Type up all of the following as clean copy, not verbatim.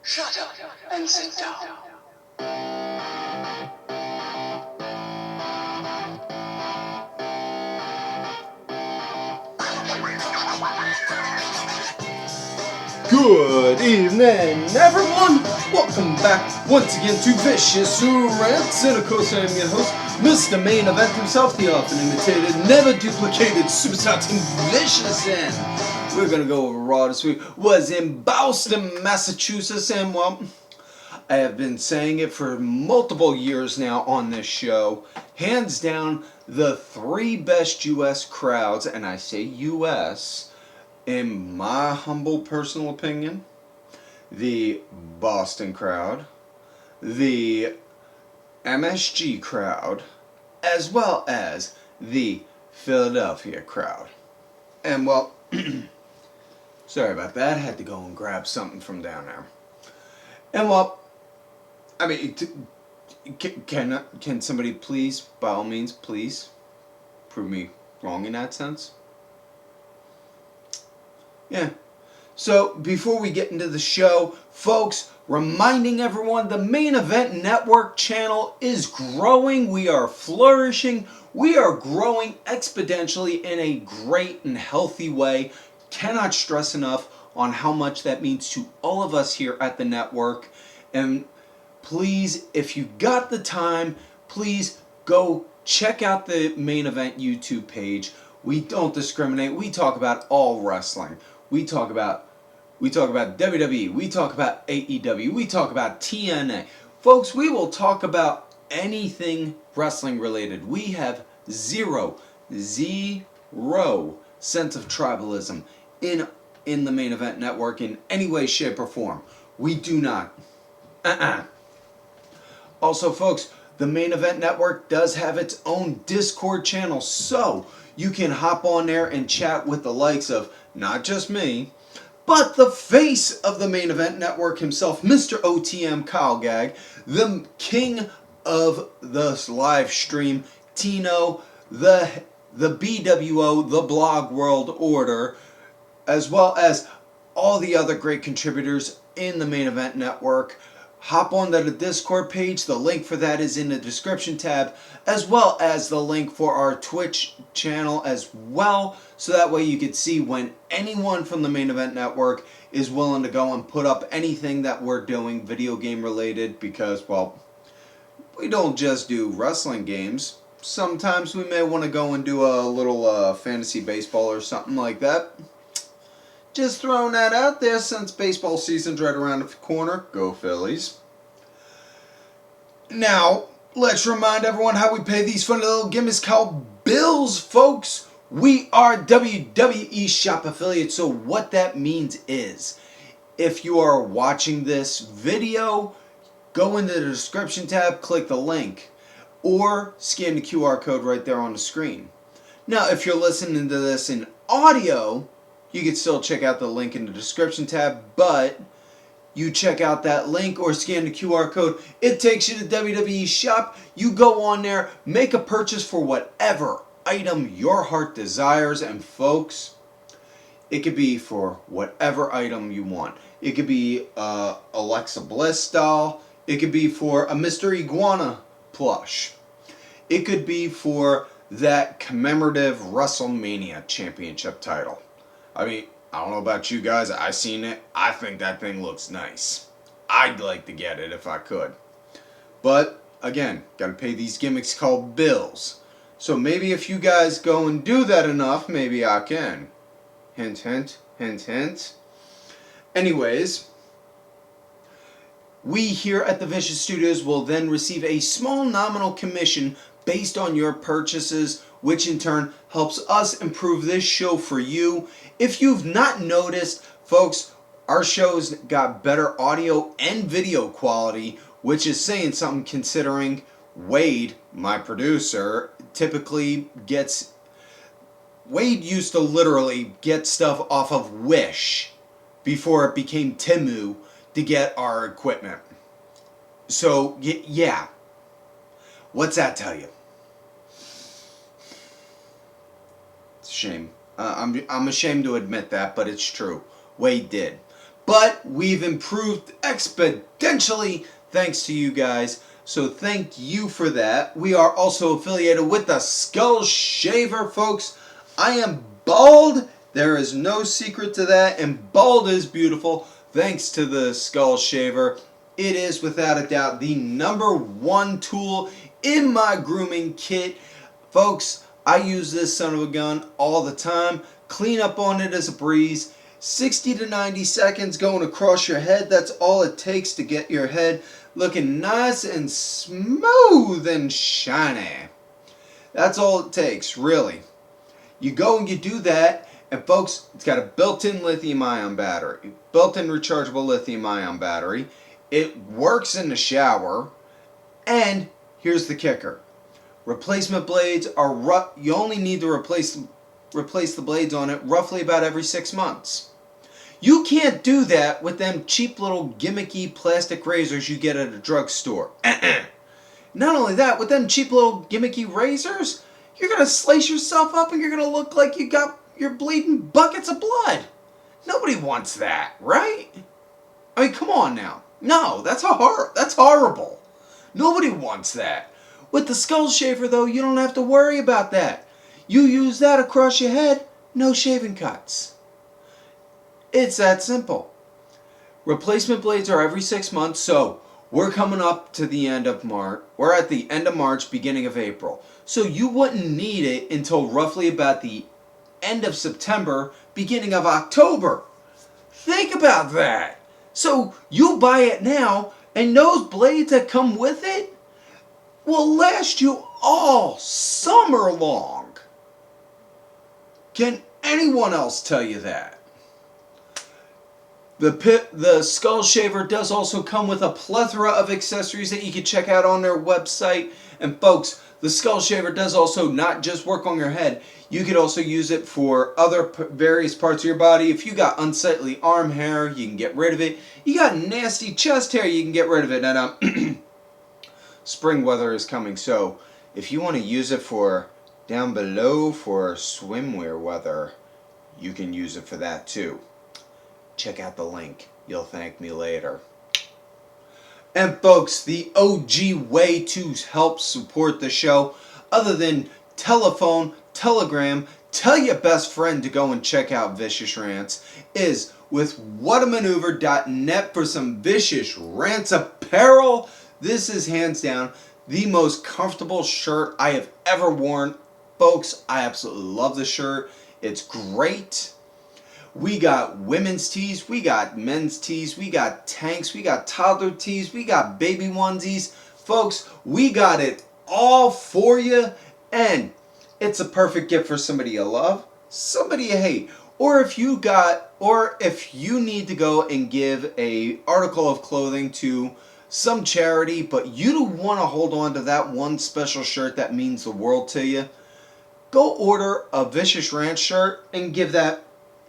Shut up and sit down. Good evening, everyone! Welcome back once again to Vicious Rants, and of course I am your host, Mr. Main Event himself, the often imitated, never duplicated superstar Team Vicious, and we're gonna go over Raw this week. Was in Boston, Massachusetts, and well, I have been saying it for multiple years now on this show. Hands down, the three best US crowds, and I say US, in my humble personal opinion, the Boston crowd, the MSG crowd, as well as the Philadelphia crowd. And well, sorry about that, I had to go and grab something from down there. And well, I mean, can somebody please, by all means, please, prove me wrong in that sense? Yeah. So, before we get into the show, folks, reminding everyone the Main Event Network channel is growing. We are flourishing. We are growing exponentially in a great and healthy way. Cannot stress enough on how much that means to all of us here at the network. And please, if you got the time, please go check out the Main Event YouTube page. We don't discriminate. We talk about all wrestling. We talk about WWE, we talk about AEW, we talk about TNA. Folks, we will talk about anything wrestling related. We have zero sense of tribalism in the Main Event Network in any way, shape, or form. We do not. Also, folks, the Main Event Network does have its own Discord channel, so you can hop on there and chat with the likes of not just me, but the face of the Main Event Network himself, Mr. OTM Kyle Gag, the king of the live stream, Tino, the BWO, the Blog World Order, as well as all the other great contributors in the Main Event Network. Hop on to the Discord page. The link for that is in the description tab, as well as the link for our Twitch channel as well, so that way you can see when anyone from the Main Event Network is willing to go and put up anything that we're doing video game related, because, well, we don't just do wrestling games. Sometimes we may want to go and do a little fantasy baseball or something like that. Just throwing that out there since baseball season's right around the corner. Go Phillies. Now, let's remind everyone how we pay these funny little gimmicks called bills, folks. We are WWE Shop affiliates, so what that means is, if you are watching this video, go into the description tab, click the link, or scan the QR code right there on the screen. Now, if you're listening to this in audio, you can still check out the link in the description tab, but you check out that link or scan the QR code, it takes you to WWE Shop. You go on there, make a purchase for whatever item your heart desires, and folks, it could be for whatever item you want. It could be Alexa Bliss doll. It could be for a Mr. Iguana plush. It could be for that commemorative WrestleMania championship title. I mean, I don't know about you guys, I seen it, I think that thing looks nice. I'd like to get it if I could. But, again, gotta pay these gimmicks called bills. So maybe if you guys go and do that enough, maybe I can. Hint, hint, hint, hint. Anyways, we here at the Vicious Studios will then receive a small nominal commission based on your purchases, which in turn helps us improve this show for you. If you've not noticed, folks, our show's got better audio and video quality, which is saying something considering Wade, my producer, typically gets... Wade used to literally get stuff off of Wish before it became Temu to get our equipment. So, yeah. What's that tell you? It's a shame. I'm ashamed to admit that, but it's true. Wade did. but we've improved exponentially thanks to you guys. So thank you for that. We are also affiliated with the Skull Shaver, folks. I am bald. There is no secret to that. And bald is beautiful thanks to the Skull Shaver. It is without a doubt the #1 tool in my grooming kit. Folks, I use this son of a gun all the time. Clean up on it as a breeze. 60 to 90 seconds going across your head. That's all it takes to get your head looking nice and smooth and shiny. That's all it takes, really. You go and you do that, and folks, it's got a built-in lithium-ion battery, built-in rechargeable lithium-ion battery. It works in the shower, and here's the kicker. Replacement blades are you only need to replace the blades on it roughly about every 6 months. You can't do that with them cheap little gimmicky plastic razors you get at a drugstore. Not only that, with them cheap little gimmicky razors, you're going to slice yourself up and you're going to look like you're bleeding buckets of blood. Nobody wants that, right? I mean, come on now. No, that's horrible. Nobody wants that. With the Skull Shaver, though, you don't have to worry about that. You use that across your head, no shaving cuts. It's that simple. Replacement blades are every 6 months, so we're coming up to the end of March. We're at the end of March, beginning of April. So you wouldn't need it until roughly about the end of September, beginning of October. Think about that. So you buy it now, and those blades that come with it will last you all summer long. Can anyone else tell you that? The Skull Shaver does also come with a plethora of accessories that you can check out on their website. And folks, the Skull Shaver does also not just work on your head. You could also use it for other various parts of your body. If you got unsightly arm hair, you can get rid of it. You got nasty chest hair, you can get rid of it. And spring weather is coming, so if you want to use it for down below for swimwear weather, you can use it for that too. Check out the link. You'll thank me later. And folks, the OG way to help support the show, other than telephone, telegram, tell your best friend to go and check out Vicious Rants, is with whatamaneuver.net for some Vicious Rants apparel. This is hands down the most comfortable shirt I have ever worn. Folks, I absolutely love the shirt. It's great. We got women's tees, we got men's tees, we got tanks, we got toddler tees, we got baby onesies. Folks, we got it all for you, and it's a perfect gift for somebody you love, somebody you hate, or if you need to go and give a article of clothing to some charity, but you don't want to hold on to that one special shirt that means the world to you, go order a Vicious Ranch shirt and give that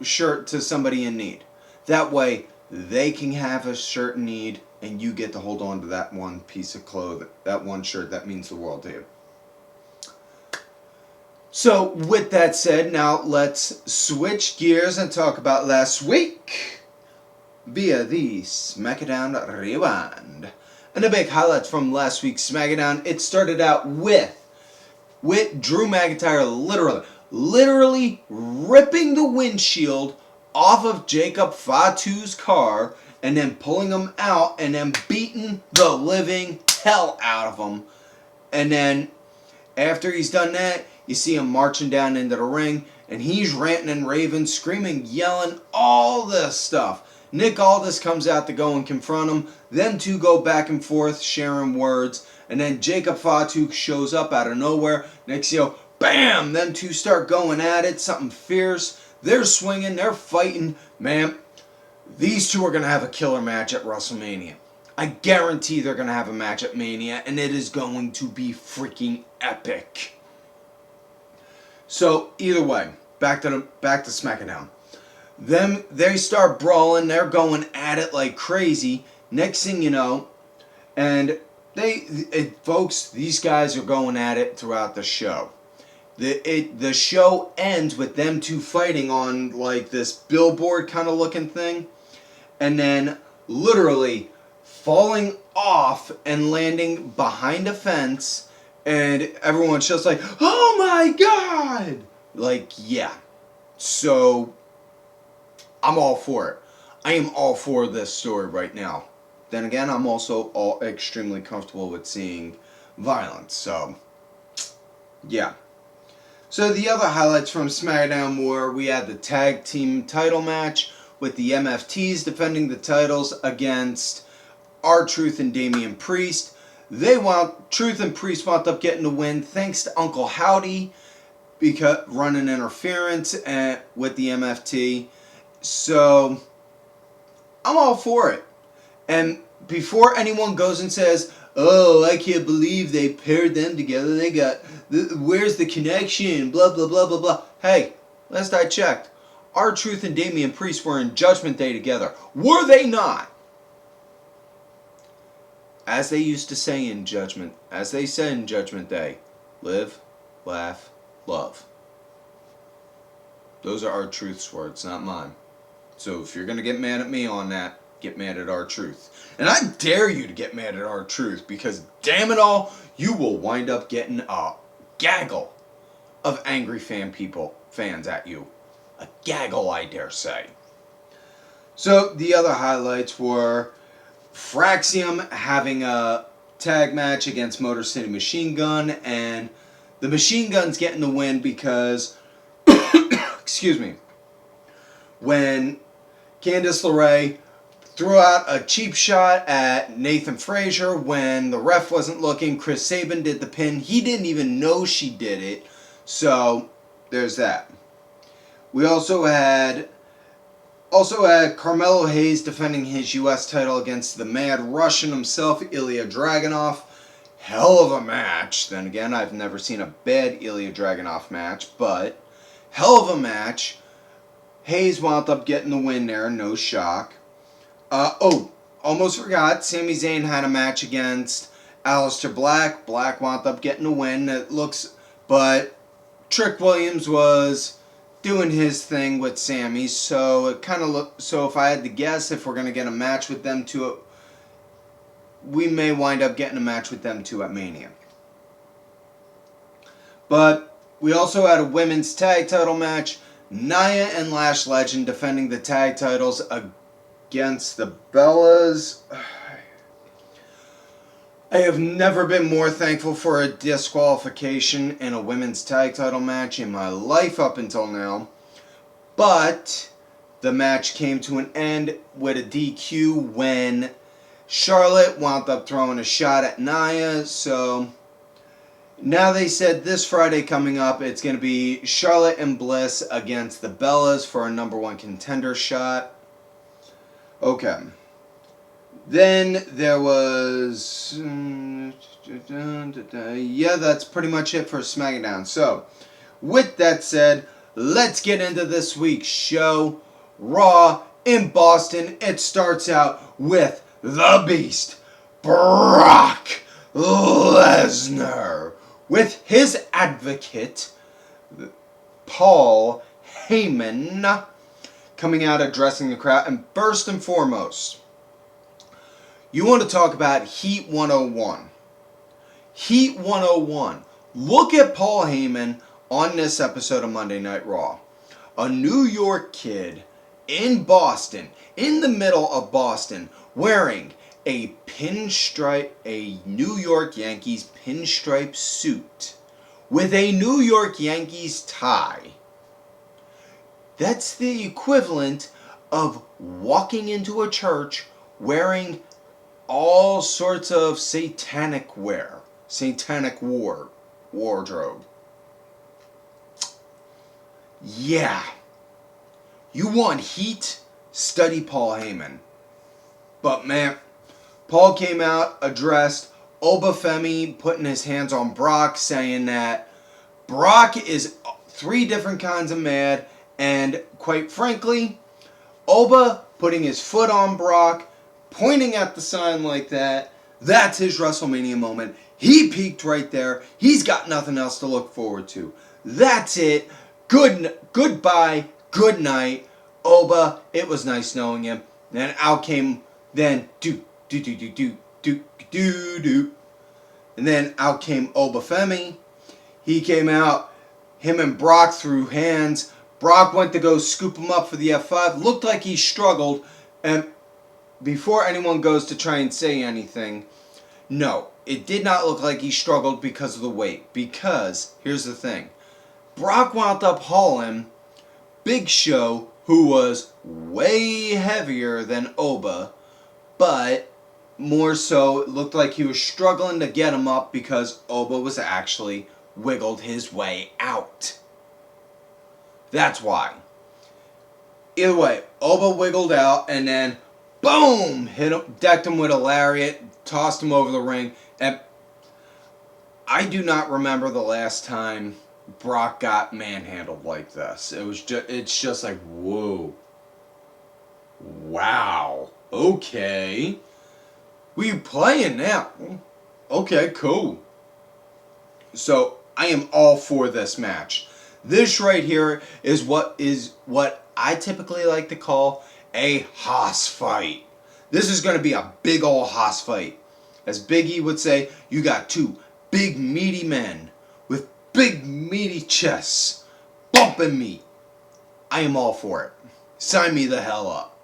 shirt to somebody in need. That way they can have a shirt in need and you get to hold on to that one piece of clothing, that one shirt that means the world to you. So with that said, now let's switch gears and talk about last week via the SmackDown Rewind. And the big highlights from last week's SmackDown, it started out with Drew McIntyre literally ripping the windshield off of Jacob Fatu's car and then pulling him out and then beating the living hell out of him. And then after he's done that, you see him marching down into the ring and he's ranting and raving, screaming, yelling, all this stuff. Nick Aldis comes out to go and confront him. Them two go back and forth sharing words. And then Jacob Fatu shows up out of nowhere. Next you know, bam! Them two start going at it. Something fierce. They're swinging. They're fighting. Man, these two are going to have a killer match at WrestleMania. I guarantee they're going to have a match at Mania. And it is going to be freaking epic. So, either way, back to SmackDown. They start brawling. They're going at it like crazy. Next thing you know, and folks, these guys are going at it throughout the show. The show ends with them two fighting on like this billboard kind of looking thing. and then literally falling off and landing behind a fence, and everyone's just like, oh my god! Like, yeah. So, I'm all for it. I am all for this story right now. Then again, I'm also extremely comfortable with seeing violence, so, yeah. So the other highlights from SmackDown were we had the tag team title match with the MFTs defending the titles against R-Truth and Damian Priest. Truth and Priest wound up getting the win thanks to Uncle Howdy because running interference with the MFT. So I'm all for it. And before anyone goes and says, oh, I can't believe they paired them together, where's the connection, blah, blah, blah, blah, blah. Hey, last I checked, R-Truth and Damian Priest were in Judgment Day together. Were they not? As they used to say in Judgment Day, live, laugh, love. Those are R-Truth's words, not mine. So if you're going to get mad at me on that, get mad at R-Truth. And I dare you to get mad at R-Truth, because damn it all, you will wind up getting a gaggle of angry fans at you. A gaggle, I dare say. So the other highlights were Fraxium having a tag match against Motor City Machine Gun, and the Machine Gun's getting the win because, excuse me, when Candice LeRae threw out a cheap shot at Nathan Frazier when the ref wasn't looking. Chris Sabin did the pin. He didn't even know she did it. So, there's that. We also had Carmelo Hayes defending his U.S. title against the Mad Russian himself, Ilya Dragunov. Hell of a match. Then again, I've never seen a bad Ilya Dragunov match, but hell of a match. Hayes wound up getting the win there, no shock. Almost forgot, Sami Zayn had a match against Aleister Black. Black wound up getting the win. But Trick Williams was doing his thing with Sami, so it kind of looked. So if I had to guess, if we're gonna get a match with them two, we may wind up getting a match with them two at Mania. But we also had a women's tag title match. Nia and Lash Legend defending the tag titles against the Bellas. I have never been more thankful for a disqualification in a women's tag title match in my life up until now. But the match came to an end with a DQ when Charlotte wound up throwing a shot at Nia. So now they said this Friday coming up, it's going to be Charlotte and Bliss against the Bellas for a number one contender shot. Okay. Then there was... yeah, that's pretty much it for SmackDown. So, with that said, let's get into this week's show. Raw in Boston. It starts out with the Beast, Brock Lesnar, with his advocate, Paul Heyman, coming out addressing the crowd. And first and foremost, you want to talk about Heat 101. Heat 101. Look at Paul Heyman on this episode of Monday Night Raw. A New York kid in Boston, in the middle of Boston, wearing a New York Yankees pinstripe suit with a New York Yankees tie. That's the equivalent of walking into a church wearing all sorts of satanic wardrobe. Yeah. You want heat? Study Paul Heyman. But man, Paul came out, addressed Oba Femi, putting his hands on Brock, saying that Brock is 3 different kinds of mad, and quite frankly, Oba putting his foot on Brock, pointing at the sign like that, that's his WrestleMania moment. He peaked right there. He's got nothing else to look forward to. That's it. Goodbye. Good night. Oba, it was nice knowing you. Then out came, then do. And then out came Obafemi. He came out, him and Brock threw hands. Brock went to go scoop him up for the F5. Looked like he struggled. And before anyone goes to try and say anything, no, it did not look like he struggled because of the weight. Because, here's the thing. Brock wound up hauling Big Show, who was way heavier than Oba, but more so, it looked like he was struggling to get him up because Oba was actually wiggled his way out. That's why. Either way, Oba wiggled out and then, boom, hit him, decked him with a lariat, tossed him over the ring, and I do not remember the last time Brock got manhandled like this. It's just like, whoa. Wow. Okay. We playing now. Okay, cool. So, I am all for this match. This right here is what I typically like to call a hoss fight. This is going to be a big ol' hoss fight. As Big E would say, you got two big meaty men with big meaty chests bumping me. I am all for it. Sign me the hell up.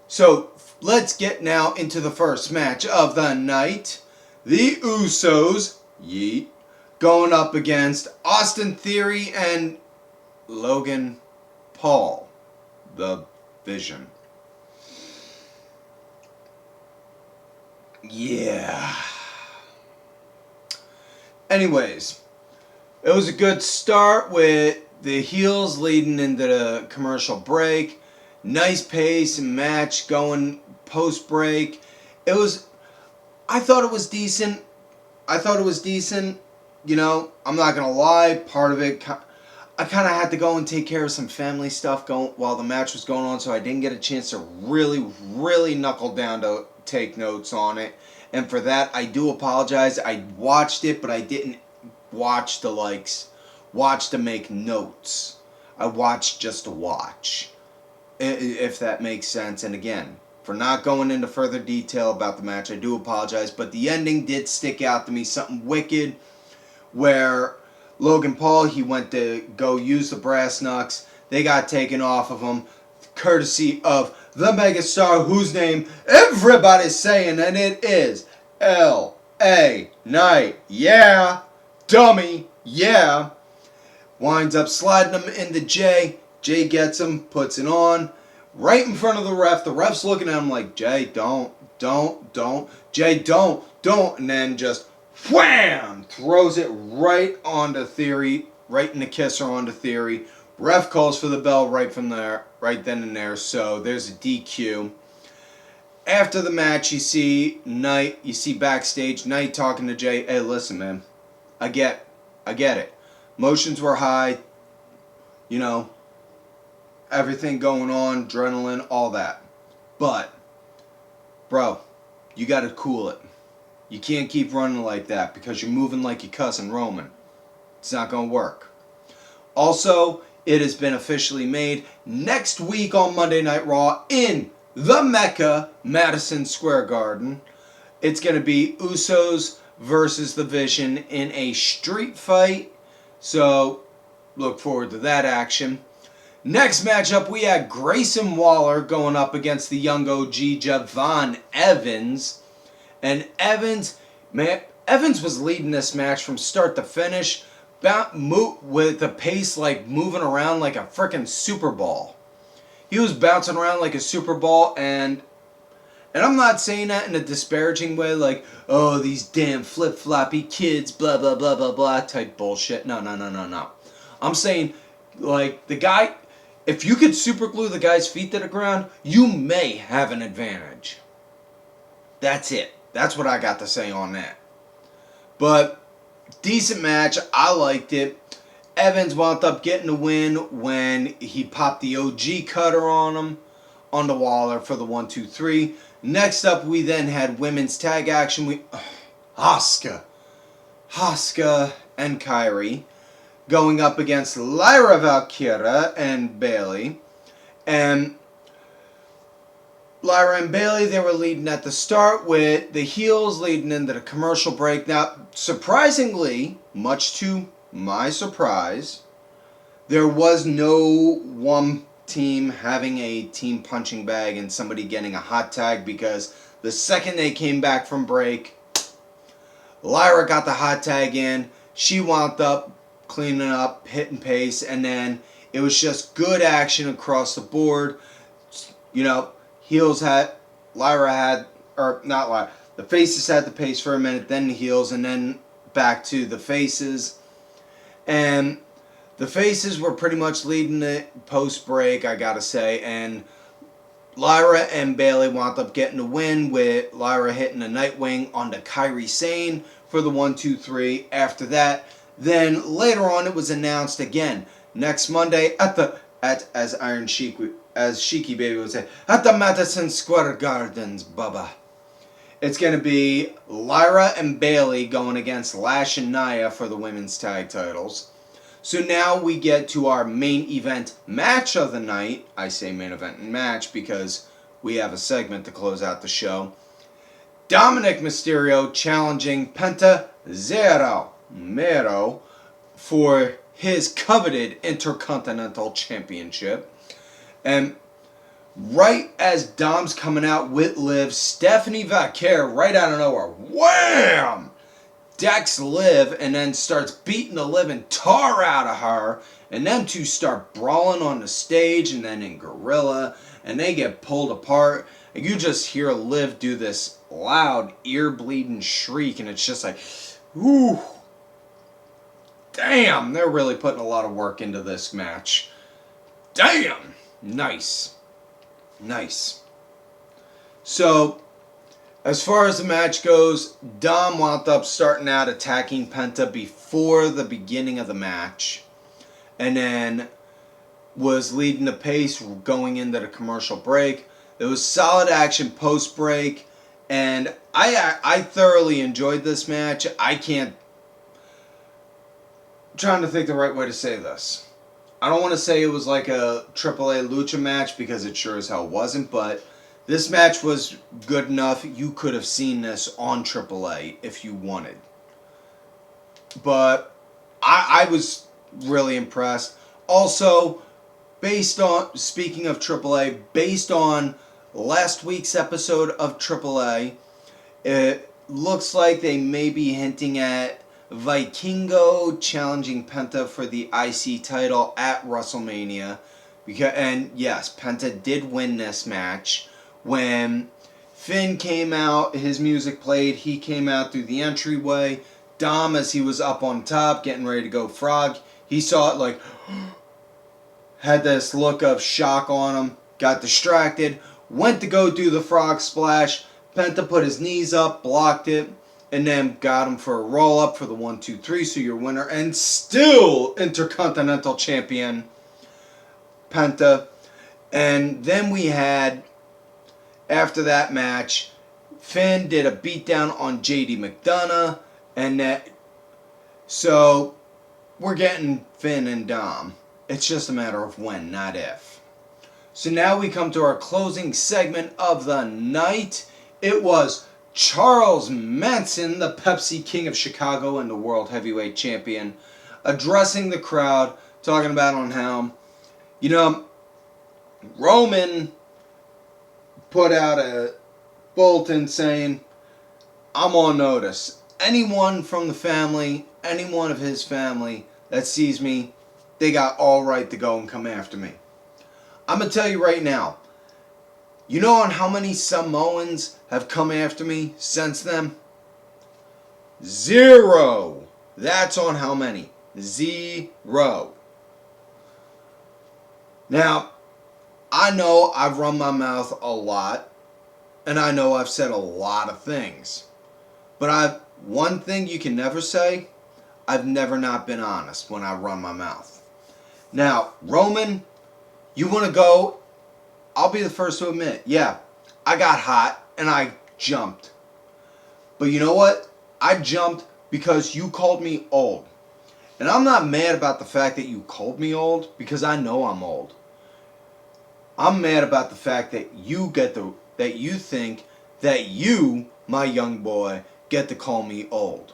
So, let's get now into the first match of the night. The Usos, yeet, going up against Austin Theory and Logan Paul, the Vision. Yeah. Anyways, it was a good start with the heels leading into the commercial break. Nice pace and match going post break. I thought it was decent. You know, I'm not gonna lie. Part of it, I kind of had to go and take care of some family stuff while the match was going on, so I didn't get a chance to really knuckle down to take notes on it. And for that, I do apologize. I watched it, but I didn't watch to make notes. I watched just to watch, if that makes sense. And again, for not going into further detail about the match, I do apologize. But the ending did stick out to me, something wicked, where Logan Paul, he went to go use the brass knucks. They got taken off of him, courtesy of the megastar whose name everybody's saying, and it is L.A. Knight. Yeah, dummy, yeah. Winds up sliding him into Jay. Jay gets him, puts it on, right in front of the ref. The ref's looking at him like, Jay, don't. Jay, don't. And then just wham! Throws it right onto Theory, right in the kisser onto Theory. Ref calls for the bell right then and there. So there's a DQ. After the match, you see backstage, Knight talking to Jay. Hey, listen, man. I get it. Emotions were high. You know, everything going on, adrenaline, all that. But, bro, you got to cool it. You can't keep running like that because you're moving like you're cussing Roman. It's not going to work. Also, it has been officially made next week on Monday Night Raw in the Mecca, Madison Square Garden. It's going to be Usos versus The Vision in a street fight. So, look forward to that action. Next matchup, we had Grayson Waller going up against the young OG Javon Evans. And Evans was leading this match from start to finish, with the pace like moving around like a freaking Super Bowl. He was bouncing around like a Super Bowl, and I'm not saying that in a disparaging way, like, oh, these damn flip-floppy kids, blah, blah, blah, blah, blah, type bullshit. No. I'm saying, like, the guy, if you could super glue the guy's feet to the ground, you may have an advantage. That's it. That's what I got to say on that. But, decent match. I liked it. Evans wound up getting the win when he popped the OG cutter on him, on the Waller for the 1-2-3. Next up, we then had women's tag action. Asuka and Kairi going up against Lyra, Valkyria, and Bayley. And Lyra and Bayley, they were leading at the start with the heels leading into the commercial break. Now, surprisingly, much to my surprise, there was no one team having a team punching bag and somebody getting a hot tag, because the second they came back from break, Lyra got the hot tag in. She wound up cleaning up, hitting pace, and then it was just good action across the board. You know, heels had, Lyra had, or not Lyra, the faces had the pace for a minute, then the heels, and then back to the faces. And the faces were pretty much leading it post-break, I gotta say, and Lyra and Bayley wound up getting the win with Lyra hitting a Nightwing on the Kairi Sane for the 1-2-3. After that, then later on it was announced again next Monday at as Iron Sheik, as Sheiky Baby would say, at the Madison Square Gardens, Bubba. It's going to be Lyra and Bayley going against Lash and Nia for the women's tag titles. So now we get to our main event match of the night. I say main event and match because we have a segment to close out the show. Dominik Mysterio challenging Penta Zero Mero for his coveted Intercontinental Championship. And right as Dom's coming out with Liv, Stephanie Vaquer, right out of nowhere, wham! Decks Liv and then starts beating the living tar out of her. And them two start brawling on the stage and then in Gorilla. And they get pulled apart. And you just hear Liv do this loud, ear-bleeding shriek. And it's just like, ooh. Damn, they're really putting a lot of work into this match. Damn. Nice. Nice. So, as far as the match goes, Dom wound up starting out attacking Penta before the beginning of the match. And then was leading the pace going into the commercial break. There was solid action post-break. And I thoroughly enjoyed this match. I'm trying to think the right way to say this. I don't want to say it was like a AAA Lucha match because it sure as hell wasn't, but this match was good enough. You could have seen this on AAA if you wanted. But I was really impressed. Also, speaking of AAA, based on last week's episode of AAA, it looks like they may be hinting at Vikingo challenging Penta for the IC title at WrestleMania. And yes, Penta did win this match. When Finn came out, his music played, he came out through the entryway. Dom, as he was up on top getting ready to go frog, he saw it like, had this look of shock on him, got distracted, went to go do the frog splash. Penta put his knees up, blocked it, and then got him for a roll-up for the 1-2-3, so your winner, and still Intercontinental Champion, Penta. And then we had, after that match, Finn did a beatdown on JD McDonough, and that, so we're getting Finn and Dom. It's just a matter of when, not if. So now we come to our closing segment of the night. It was Charles Manson, the Pepsi King of Chicago and the World Heavyweight Champion, addressing the crowd, talking about on how, you know, Roman put out a bulletin saying, I'm on notice. Anyone from the family, anyone of his family that sees me, they got all right to go and come after me. I'm going to tell you right now, you know on how many Samoans have come after me since then? 0. That's on how many? 0. Now, I know I've run my mouth a lot, and I know I've said a lot of things. But one thing you can never say, I've never not been honest when I run my mouth. Now, Roman, you want to go? I'll be the first to admit, yeah, I got hot and I jumped. But you know what? I jumped because you called me old. And I'm not mad about the fact that you called me old because I know I'm old. I'm mad about the fact that you get the that you think that you, my young boy, get to call me old.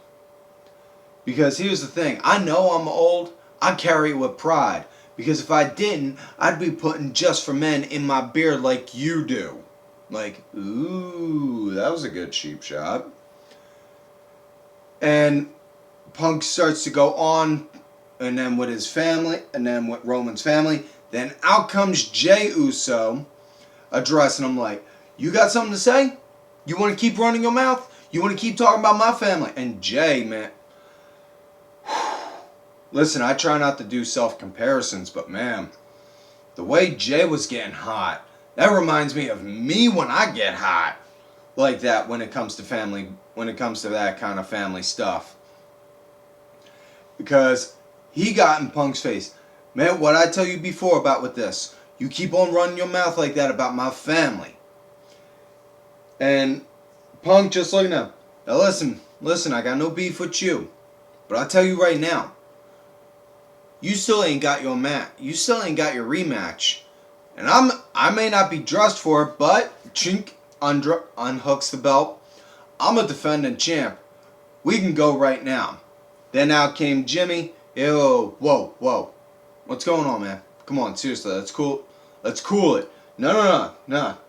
Because here's the thing, I know I'm old, I carry it with pride. Because if I didn't, I'd be putting Just for Men in my beard like you do. Like, ooh, that was a good cheap shot. And Punk starts to go on, and then with his family, and then with Roman's family. Then out comes Jey Uso, addressing him like, you got something to say? You want to keep running your mouth? You want to keep talking about my family? And Jey, man, listen, I try not to do self-comparisons, but man, the way Jey was getting hot, that reminds me of me when I get hot like that when it comes to family, when it comes to that kind of family stuff. Because he got in Punk's face. Man, what I tell you before about with this, you keep on running your mouth like that about my family. And Punk just looking at him. Now listen, I got no beef with you. But I'll tell you right now, you still ain't got your you still ain't got your rematch. And I may not be dressed for it, but chink unhooks the belt. I'm a defending champ. We can go right now. Then out came Jimmy. Yo, whoa. What's going on, man? Come on, seriously, let's cool it. No,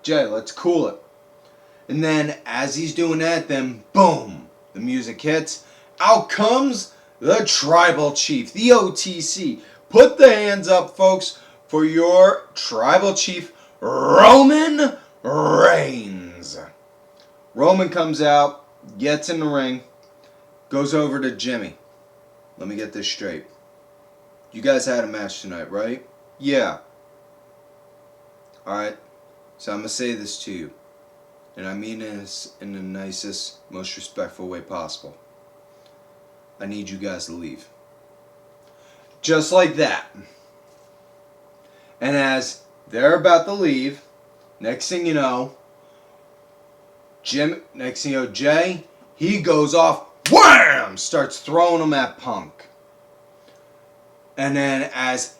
Jey, let's cool it. And then as he's doing that, then boom, the music hits. Out comes the Tribal Chief, the OTC. Put the hands up, folks, for your Tribal Chief, Roman Reigns. Roman comes out, gets in the ring, goes over to Jimmy. Let me get this straight. You guys had a match tonight, right? Yeah. Alright, so I'm going to say this to you. And I mean this in the nicest, most respectful way possible. I need you guys to leave. Just like that. And as they're about to leave, next thing you know, Jey, he goes off, wham! Starts throwing them at Punk. And then as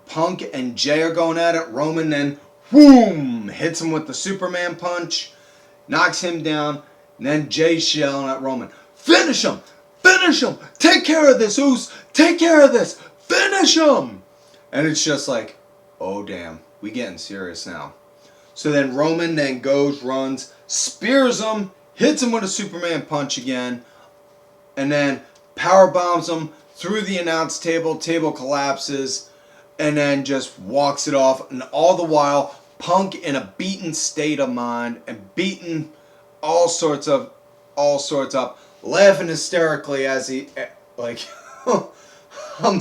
Punk and Jey are going at it, Roman then, boom, hits him with the Superman punch, knocks him down, and then Jey's yelling at Roman, finish him! Finish him! Take care of this, Usos! Take care of this! Finish him! And it's just like, oh damn, we getting serious now. So then Roman then goes, runs, spears him, hits him with a Superman punch again, and then power bombs him through the announce table. Table collapses, and then just walks it off. And all the while, Punk in a beaten state of mind and beaten all sorts up, laughing hysterically as he like, I'm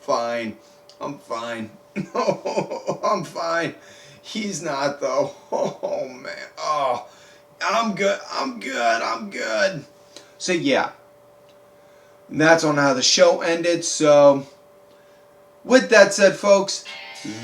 fine. No, I'm fine. He's not though. Oh man. Oh, I'm good. So yeah. And that's on how the show ended. So with that said, folks,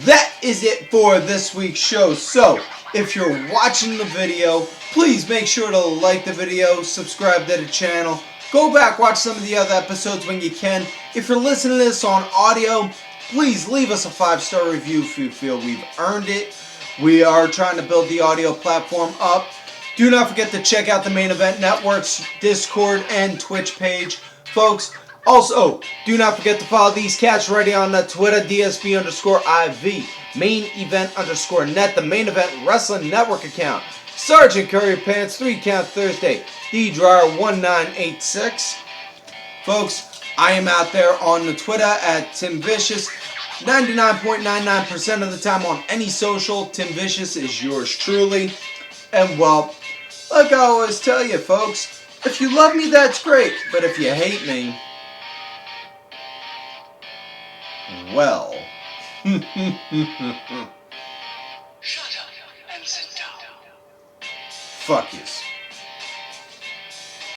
that is it for this week's show. So if you're watching the video, please make sure to like the video, subscribe to the channel, go back, watch some of the other episodes when you can. If you're listening to this on audio, please leave us a 5-star review if you feel we've earned it. We are trying to build the audio platform up. Do not forget to check out the Main Event Network's Discord and Twitch page. Folks, also, do not forget to follow these cats right on the Twitter, DSB_IV, Main Event_Net, the Main Event Wrestling Network account, Sergeant Curry Pants, 3 Count Thursday, D-Dryer1986. Folks, I am out there on the Twitter at Tim Vicious. 99.99% of the time on any social, Tim Vicious is yours truly. And well, like I always tell you, folks, if you love me, that's great. But if you hate me, well. Shut up and sit down. Fuck yous.